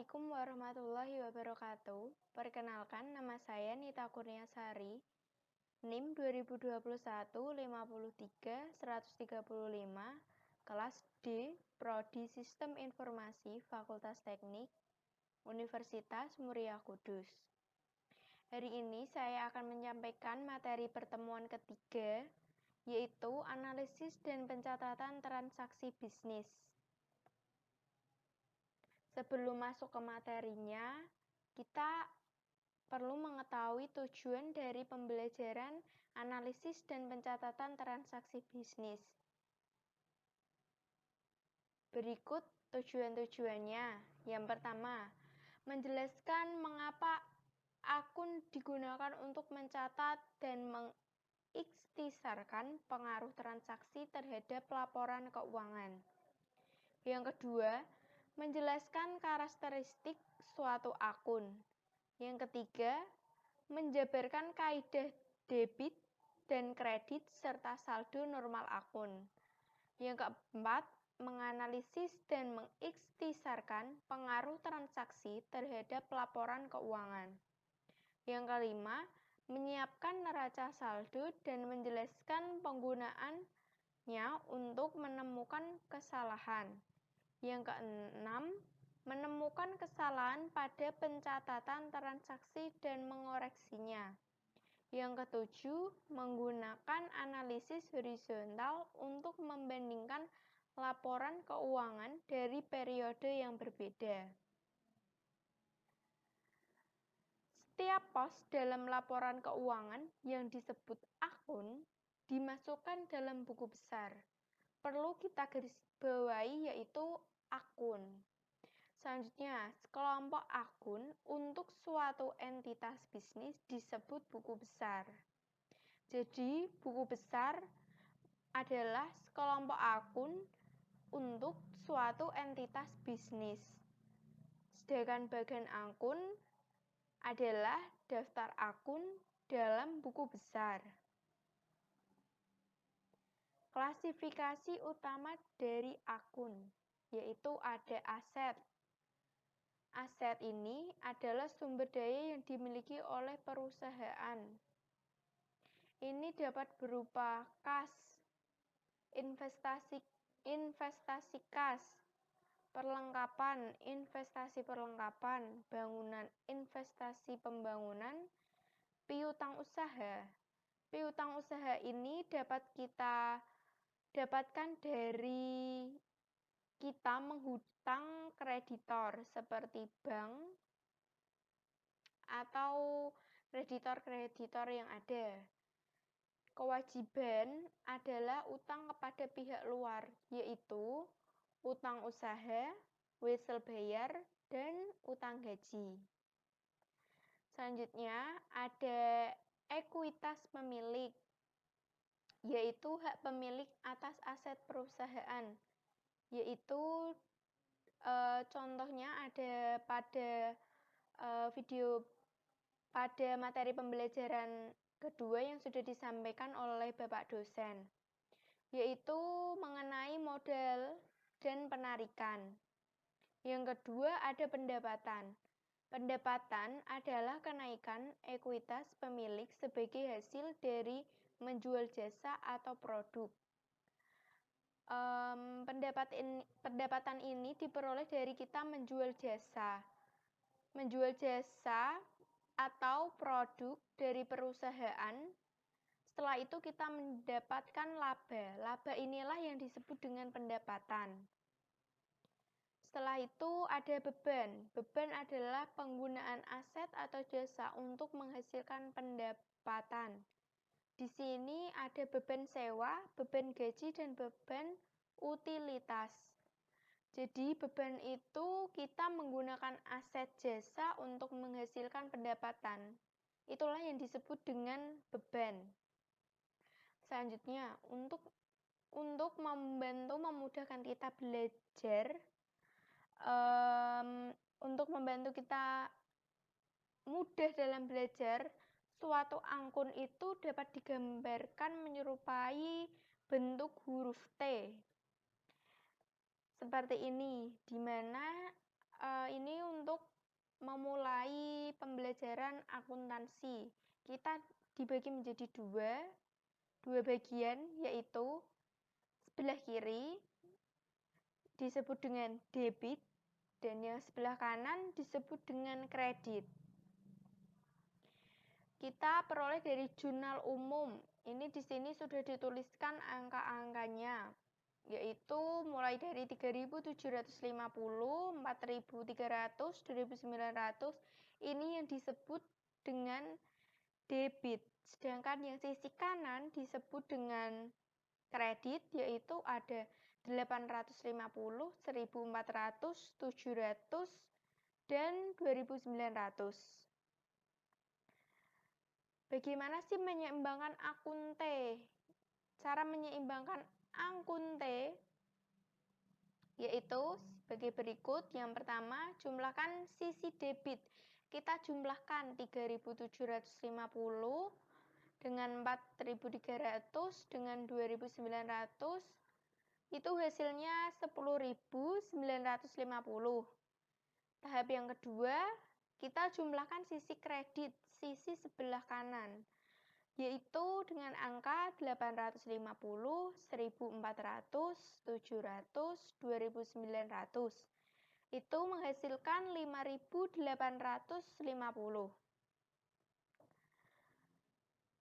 Assalamualaikum warahmatullahi wabarakatuh. Perkenalkan, nama saya Nita Kurniasari, NIM 2021-53-135, kelas D, Prodi Sistem Informasi, Fakultas Teknik, Universitas Muria Kudus. Hari ini saya akan menyampaikan materi pertemuan ketiga, yaitu analisis dan pencatatan transaksi bisnis. Sebelum masuk ke materinya, kita perlu mengetahui tujuan dari pembelajaran analisis dan pencatatan transaksi bisnis. Berikut tujuan-tujuannya. Yang pertama, menjelaskan mengapa akun digunakan untuk mencatat dan mengikhtisarkan pengaruh transaksi terhadap laporan keuangan. Yang kedua, menjelaskan karakteristik suatu akun. Yang ketiga, menjabarkan kaidah debit dan kredit serta saldo normal akun. Yang keempat, menganalisis dan mengikhtisarkan pengaruh transaksi terhadap laporan keuangan. Yang kelima, menyiapkan neraca saldo dan menjelaskan penggunaannya untuk menemukan kesalahan. Yang keenam, menemukan kesalahan pada pencatatan transaksi dan mengoreksinya. Yang ketujuh, menggunakan analisis horizontal untuk membandingkan laporan keuangan dari periode yang berbeda. Setiap pos dalam laporan keuangan yang disebut akun dimasukkan dalam buku besar. Perlu kita garis bawahi yaitu akun. Selanjutnya, sekelompok akun untuk suatu entitas bisnis disebut buku besar. Jadi, buku besar adalah sekelompok akun untuk suatu entitas bisnis. Sedangkan bagian akun adalah daftar akun dalam buku besar. Klasifikasi utama dari akun, yaitu ada aset. Aset ini adalah sumber daya yang dimiliki oleh perusahaan. Ini dapat berupa kas, investasi kas, perlengkapan, investasi perlengkapan, bangunan, investasi pembangunan, piutang usaha. Piutang usaha ini dapat kita dapatkan dari kita menghutang kreditor seperti bank atau kreditor-kreditor yang ada. Kewajiban adalah utang kepada pihak luar, yaitu utang usaha, wesel bayar, dan utang gaji. Selanjutnya ada ekuitas pemilik, yaitu hak pemilik atas aset perusahaan, yaitu contohnya ada pada materi pembelajaran kedua yang sudah disampaikan oleh Bapak dosen, yaitu mengenai modal dan penarikan. Yang kedua ada pendapatan. Pendapatan adalah kenaikan ekuitas pemilik sebagai hasil dari menjual jasa atau produk. Pendapatan ini diperoleh dari kita menjual jasa atau produk dari perusahaan. Setelah itu kita mendapatkan laba. Laba inilah yang disebut dengan pendapatan. Setelah itu ada beban. Beban adalah penggunaan aset atau jasa untuk menghasilkan pendapatan. Di sini ada beban sewa, beban gaji, dan beban utilitas. Jadi beban itu kita menggunakan aset jasa untuk menghasilkan pendapatan. Itulah yang disebut dengan beban. Selanjutnya, untuk membantu memudahkan kita belajar, untuk membantu kita mudah dalam belajar, suatu akun itu dapat digambarkan menyerupai bentuk huruf T. Seperti ini, di mana ini untuk memulai pembelajaran akuntansi. Kita dibagi menjadi dua bagian, yaitu sebelah kiri disebut dengan debit dan yang sebelah kanan disebut dengan kredit. Kita peroleh dari jurnal umum. Ini di sini sudah dituliskan angka-angkanya, yaitu mulai dari 3.750, 4.300, 2.900. Ini yang disebut dengan debit. Sedangkan yang sisi kanan disebut dengan kredit, yaitu ada 850, 1.400, 700, dan 2.900. Bagaimana sih menyeimbangkan akun T? Cara menyeimbangkan akun T yaitu sebagai berikut. Yang pertama, jumlahkan sisi debit. Kita jumlahkan 3.750 dengan 4.300 dengan 2.900. Itu hasilnya 10.950. Tahap yang kedua, kita jumlahkan sisi kredit, sisi sebelah kanan, yaitu dengan angka 850, 1.400, 700, 2.900. Itu menghasilkan 5.850.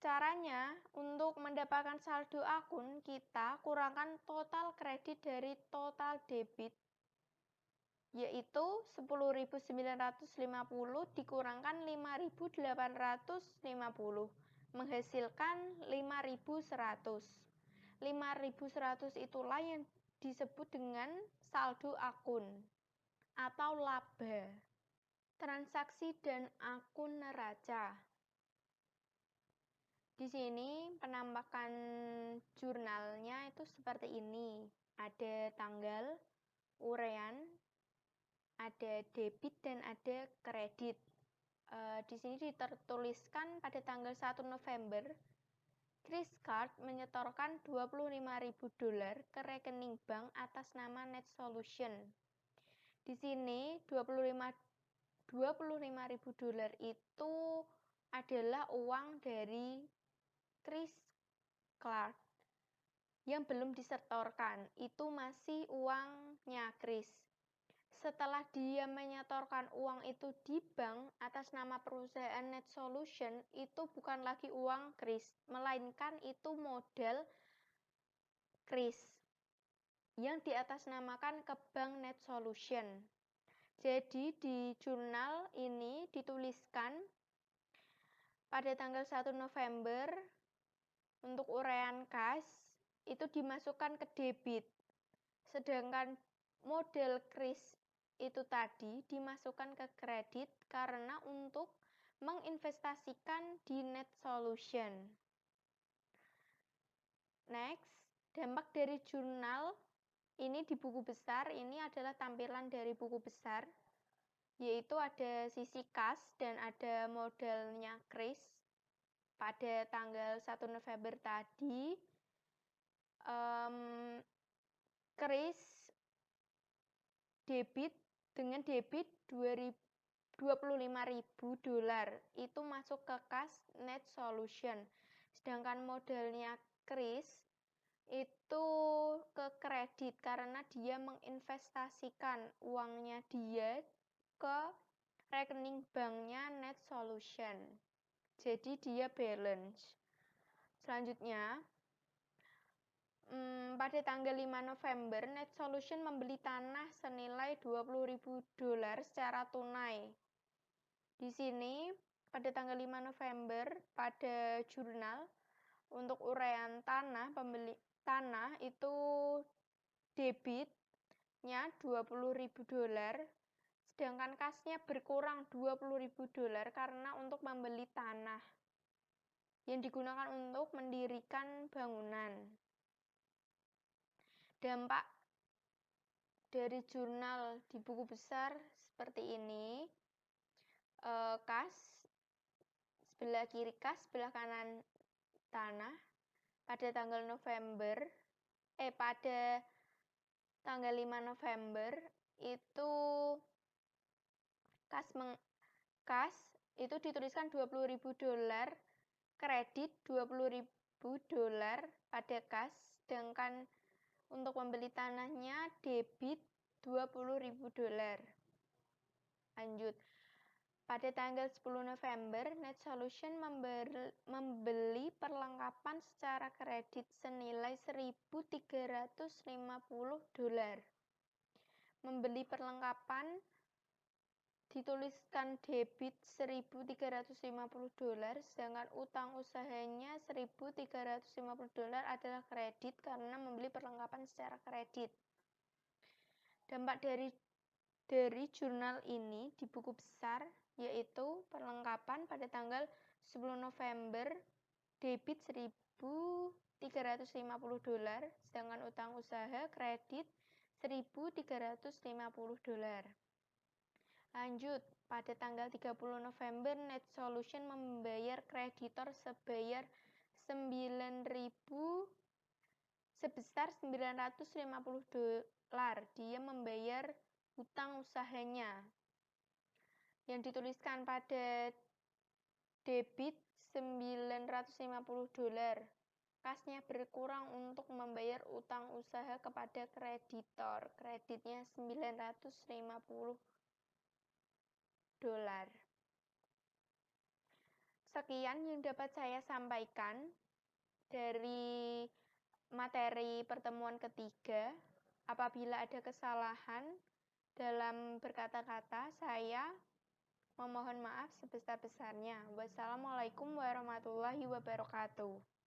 Caranya, untuk mendapatkan saldo akun, kita kurangkan total kredit dari total debit, yaitu 10.950 dikurangkan 5.850, menghasilkan 5.100. 5.100 itulah yang disebut dengan saldo akun atau laba. Transaksi dan akun neraca. Di sini penampakan jurnalnya itu seperti ini. Ada tanggal, urean, ada debit dan ada kredit. Di sini dituliskan pada tanggal 1 November, Chris Card menyetorkan $25.000 ke rekening bank atas nama Net Solution. Di sini $25.000 itu adalah uang dari Chris Clark yang belum disetorkan. Itu masih uangnya Chris. Setelah dia menyetorkan uang itu di bank atas nama perusahaan Net Solution, itu bukan lagi uang Chris, melainkan itu modal Chris yang diatasnamakan ke bank Net Solution. Jadi di jurnal ini dituliskan pada tanggal 1 November untuk uraian kas itu dimasukkan ke debit. Sedangkan model Chris itu tadi dimasukkan ke kredit karena untuk menginvestasikan di Net Solution. Next, dampak dari jurnal ini di buku besar, ini adalah tampilan dari buku besar, yaitu ada sisi kas dan ada modelnya Chris. Pada tanggal 1 November tadi, Chris debit dengan debit $25.000 itu masuk ke kas Net Solution. Sedangkan modelnya Chris itu ke kredit karena dia menginvestasikan uangnya dia ke rekening banknya Net Solution. Jadi dia balance. Selanjutnya, pada tanggal 5 November, Net Solution membeli tanah senilai $20.000 secara tunai. Di sini, pada tanggal 5 November, pada jurnal, untuk uraian tanah, pembeli tanah itu debitnya $20.000, sedangkan kasnya berkurang $20.000 karena untuk membeli tanah yang digunakan untuk mendirikan bangunan. Dampak dari jurnal di buku besar seperti ini. Kas, sebelah kiri kas, sebelah kanan tanah. Pada tanggal pada tanggal 5 November itu Kas itu dituliskan $20.000, kredit $20.000 pada kas, sedangkan untuk membeli tanahnya debit $20.000. Lanjut. Pada tanggal 10 November, Net Solution membeli perlengkapan secara kredit senilai $1.350. Membeli perlengkapan dituliskan debit $1.350, sedangkan utang usahanya $1.350 adalah kredit karena membeli perlengkapan secara kredit. Dampak dari jurnal ini di buku besar yaitu perlengkapan pada tanggal 10 November debit $1.350, sedangkan utang usaha kredit $1.350. Lanjut, pada tanggal 30 November Net Solution membayar kreditor sebesar $950. Dia membayar utang usahanya yang dituliskan pada debit $950. Kasnya berkurang untuk membayar utang usaha kepada kreditor. Kreditnya $950. Sekian yang dapat saya sampaikan dari materi pertemuan ketiga. Apabila ada kesalahan dalam berkata-kata, saya memohon maaf sebesar-besarnya. Wassalamualaikum warahmatullahi wabarakatuh.